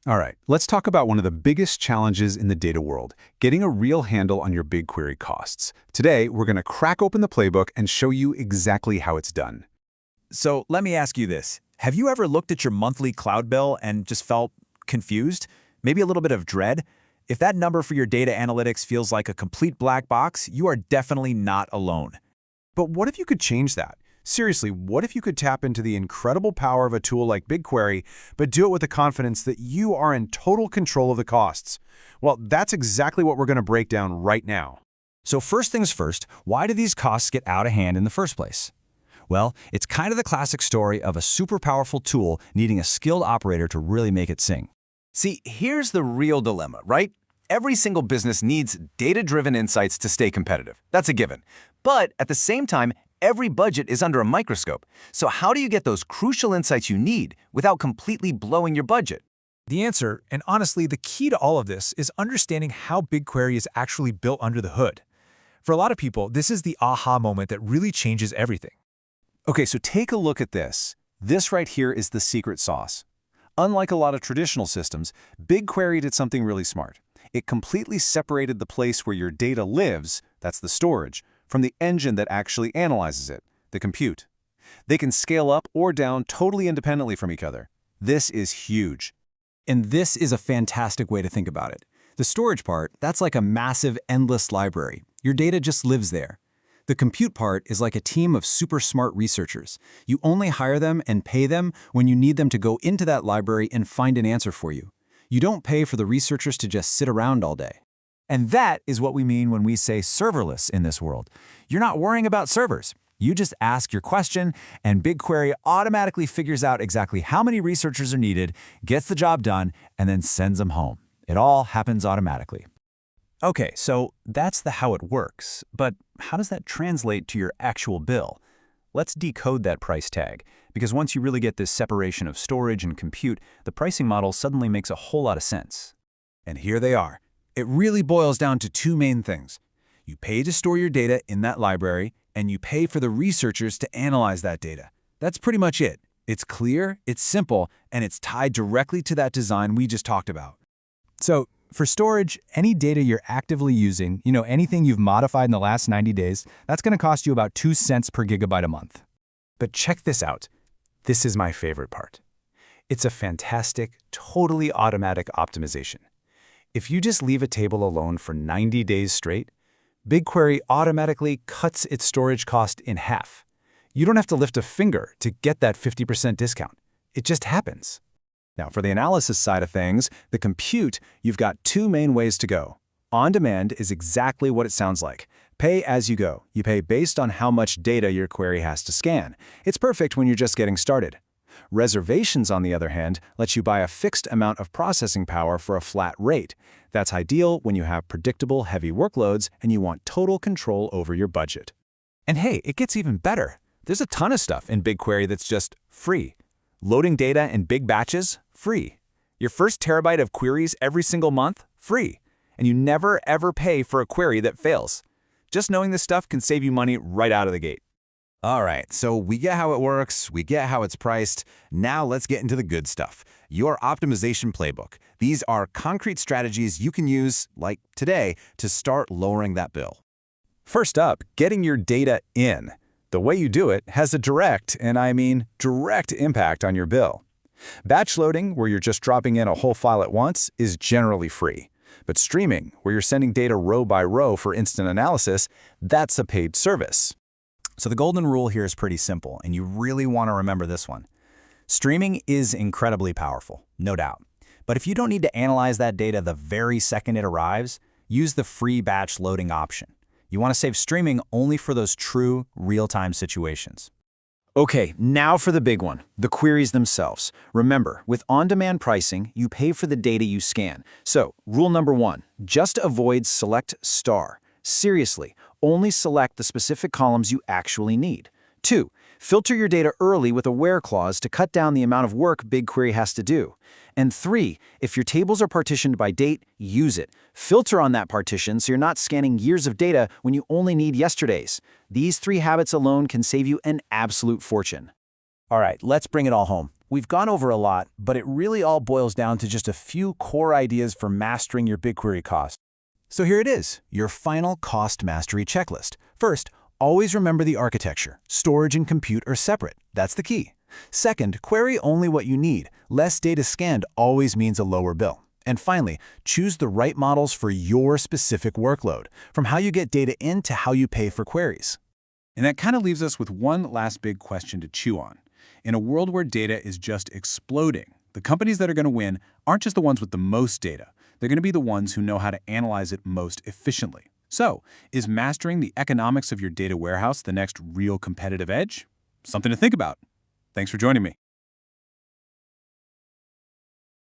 All right, let's talk about one of the biggest challenges in the data world, getting a real handle on your BigQuery costs. Today, we're going to crack open the playbook and show you exactly how it's done. So let me ask you this. Have you ever looked at your monthly cloud bill and just felt confused? Maybe a little bit of dread? If that number for your data analytics feels like a complete black box, you are definitely not alone. But what if you could change that? Seriously, what if you could tap into the incredible power of a tool like BigQuery, but do it with the confidence that you are in total control of the costs? Well, that's exactly what we're going to break down right now. So first things first, why do these costs get out of hand in the first place? Well, it's kind of the classic story of a super powerful tool needing a skilled operator to really make it sing. See, here's the real dilemma, right? Every single business needs data-driven insights to stay competitive. That's a given. But at the same time, every budget is under a microscope. So how do you get those crucial insights you need without completely blowing your budget? The answer, and honestly the key to all of this, is understanding how BigQuery is actually built under the hood. For a lot of people, this is the aha moment that really changes everything. Okay, so take a look at this. This right here is the secret sauce. Unlike a lot of traditional systems, BigQuery did something really smart. It completely separated the place where your data lives, that's the storage, from the engine that actually analyzes it, the compute. They can scale up or down totally independently from each other. This is huge. And this is a fantastic way to think about it. The storage part, that's like a massive, endless library. Your data just lives there. The compute part is like a team of super smart researchers. You only hire them and pay them when you need them to go into that library and find an answer for you. You don't pay for the researchers to just sit around all day. And that is what we mean when we say serverless in this world. You're not worrying about servers. You just ask your question, and BigQuery automatically figures out exactly how many researchers are needed, gets the job done, and then sends them home. It all happens automatically. Okay, so that's the how it works, but how does that translate to your actual bill? Let's decode that price tag, because once you really get this separation of storage and compute, the pricing model suddenly makes a whole lot of sense. And here they are. It really boils down to two main things. You pay to store your data in that library, and you pay for the researchers to analyze that data. That's pretty much it. It's clear, it's simple, and it's tied directly to that design we just talked about. So, for storage, any data you're actively using, anything you've modified in the last 90 days, that's going to cost you about 2 cents per gigabyte a month. But check this out. This is my favorite part. It's a fantastic, totally automatic optimization. If you just leave a table alone for 90 days straight, BigQuery automatically cuts its storage cost in half. You don't have to lift a finger to get that 50% discount. It just happens. Now, for the analysis side of things, the compute, you've got two main ways to go. On-demand is exactly what it sounds like. Pay as you go. You pay based on how much data your query has to scan. It's perfect when you're just getting started. Reservations, on the other hand, lets you buy a fixed amount of processing power for a flat rate. That's ideal when you have predictable, heavy workloads and you want total control over your budget. And hey, it gets even better. There's a ton of stuff in BigQuery that's just free. Loading data in big batches, free. Your first terabyte of queries every single month, free. And you never ever pay for a query that fails. Just knowing this stuff can save you money right out of the gate. All right, so we get how it works, we get how it's priced. Now let's get into the good stuff. Your optimization playbook. These are concrete strategies you can use, like today, to start lowering that bill. First up, getting your data in. The way you do it has a direct, and I mean direct impact on your bill. Batch loading, where you're just dropping in a whole file at once, is generally free. But streaming, where you're sending data row by row for instant analysis, that's a paid service. So the golden rule here is pretty simple, and you really want to remember this one. Streaming is incredibly powerful, no doubt. But if you don't need to analyze that data the very second it arrives, use the free batch loading option. You want to save streaming only for those true, real-time situations. Okay, now for the big one, the queries themselves. Remember, with on-demand pricing, you pay for the data you scan. So, rule number 1, just avoid select star. Seriously, only select the specific columns you actually need. 2, filter your data early with a where clause to cut down the amount of work BigQuery has to do. And 3, if your tables are partitioned by date, use it. Filter on that partition so you're not scanning years of data when you only need yesterday's. These 3 habits alone can save you an absolute fortune. All right, let's bring it all home. We've gone over a lot, but it really all boils down to just a few core ideas for mastering your BigQuery cost. So here it is, your final cost mastery checklist. First, always remember the architecture. Storage and compute are separate. That's the key. Second, query only what you need. Less data scanned always means a lower bill. And finally, choose the right models for your specific workload, from how you get data in to how you pay for queries. And that kind of leaves us with one last big question to chew on. In a world where data is just exploding, the companies that are going to win aren't just the ones with the most data. They're going to be the ones who know how to analyze it most efficiently. So, is mastering the economics of your data warehouse the next real competitive edge? Something to think about. Thanks for joining me.